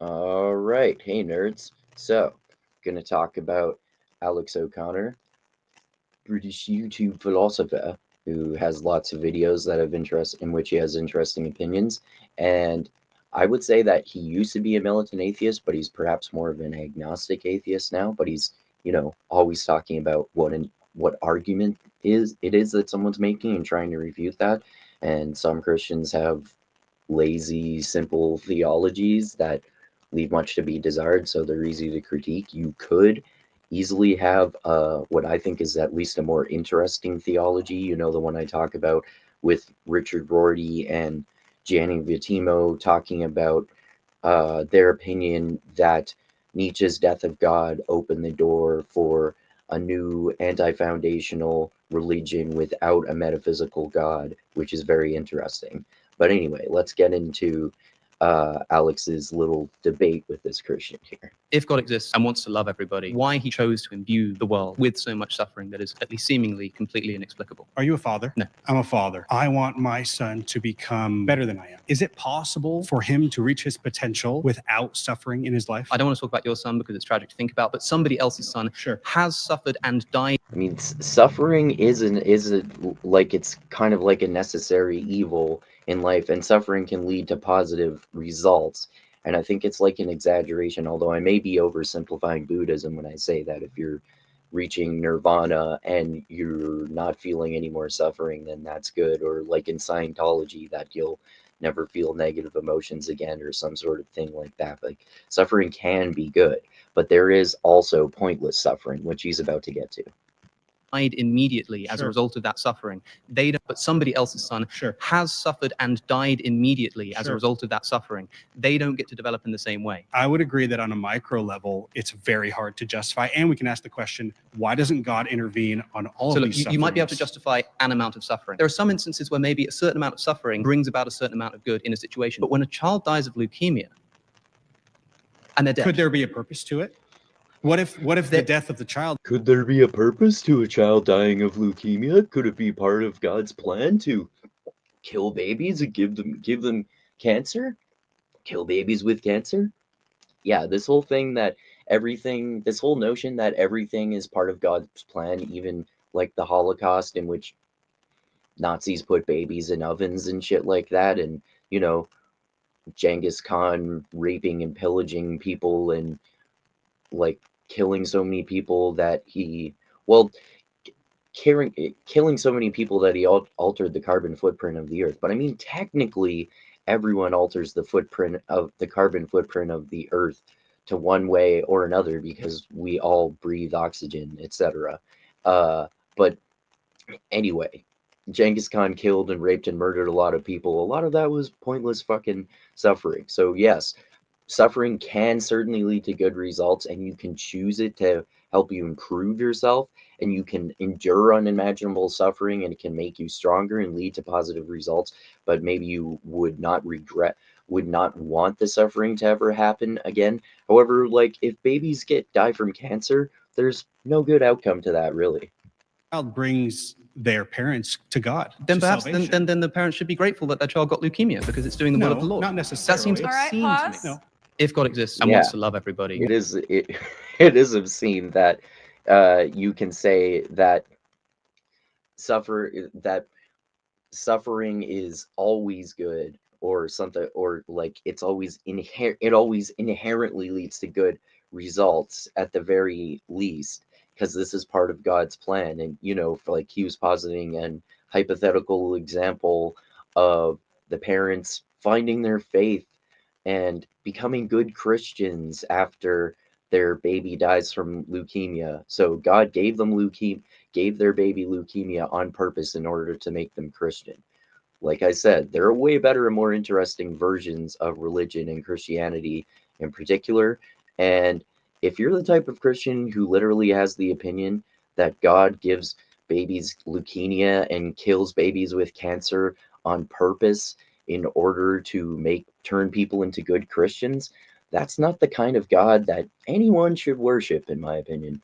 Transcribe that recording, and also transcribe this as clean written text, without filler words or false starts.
All right, hey nerds. So, gonna talk about Alex O'Connor, British YouTube philosopher, who has lots of videos that have interest in which he has interesting opinions. And I would say that he used to be a militant atheist, but he's perhaps more of an agnostic atheist now. But he's, always talking about what argument is that someone's making and trying to refute that. And some Christians have lazy, simple theologies that leave much to be desired, so they're easy to critique. You could easily have what I think is at least a more interesting theology, the one I talk about with Richard Rorty and Gianni Vittimo talking about their opinion that Nietzsche's Death of God opened the door for a new anti-foundational religion without a metaphysical God, which is very interesting. But anyway, let's get into Alex's little debate with this Christian here. If God exists and wants to love everybody, why he chose to imbue the world with so much suffering that is at least seemingly completely inexplicable? Are you a father? No. I'm a father. I want my son to become better than I am. Is it possible for him to reach his potential without suffering in his life? I don't want to talk about your son because it's tragic to think about, but somebody else's son has suffered and died. I mean, suffering it's kind of like a necessary evil in life, and suffering can lead to positive results. And I think it's like an exaggeration, although I may be oversimplifying Buddhism when I say that if you're reaching nirvana and you're not feeling any more suffering, then that's good. Or like in Scientology, that you'll never feel negative emotions again, or some sort of thing like that. Like, suffering can be good, but there is also pointless suffering, which he's about to get to. Died immediately as a result of that suffering. They don't, but somebody else's son has suffered and died immediately as a result of that suffering. They don't get to develop in the same way. I would agree that on a micro level, it's very hard to justify. And we can ask the question, why doesn't God intervene on all of these sufferings? You might be able to justify an amount of suffering. There are some instances where maybe a certain amount of suffering brings about a certain amount of good in a situation. But when a child dies of leukemia and they're dead, could there be a purpose to it? What if the death of the child? Could there be a purpose to a child dying of leukemia? Could it be part of God's plan to kill babies and give them cancer? Kill babies with cancer? Yeah, this whole notion that everything is part of God's plan, even like the Holocaust, in which Nazis put babies in ovens and shit like that, and Genghis Khan raping and pillaging people and like killing so many people that killing so many people that he altered the carbon footprint of the earth. But I mean, technically, everyone alters the carbon footprint of the earth to one way or another because we all breathe oxygen, etc. But anyway, Genghis Khan killed and raped and murdered a lot of people. A lot of that was pointless fucking suffering. So yes, suffering can certainly lead to good results, and you can choose it to help you improve yourself, and you can endure unimaginable suffering, and it can make you stronger and lead to positive results. But maybe you would not want the suffering to ever happen again. However, like if babies die from cancer, there's no good outcome to that, really. Child brings their parents to God. Then perhaps then the parents should be grateful that their child got leukemia because it's doing the will of the Lord. Not necessarily. That seems obscene to me. No. If God exists and wants to love everybody, it is obscene that you can say that suffering is always good or something, or like it always inherently leads to good results at the very least, because this is part of God's plan. And like he was positing an hypothetical example of the parents finding their faith and becoming good Christians after their baby dies from leukemia. So God gave their baby leukemia on purpose in order to make them Christian. Like I said, there are way better and more interesting versions of religion and Christianity in particular. And if you're the type of Christian who literally has the opinion that God gives babies leukemia and kills babies with cancer on purpose in order to turn people into good Christians, that's not the kind of God that anyone should worship, in my opinion.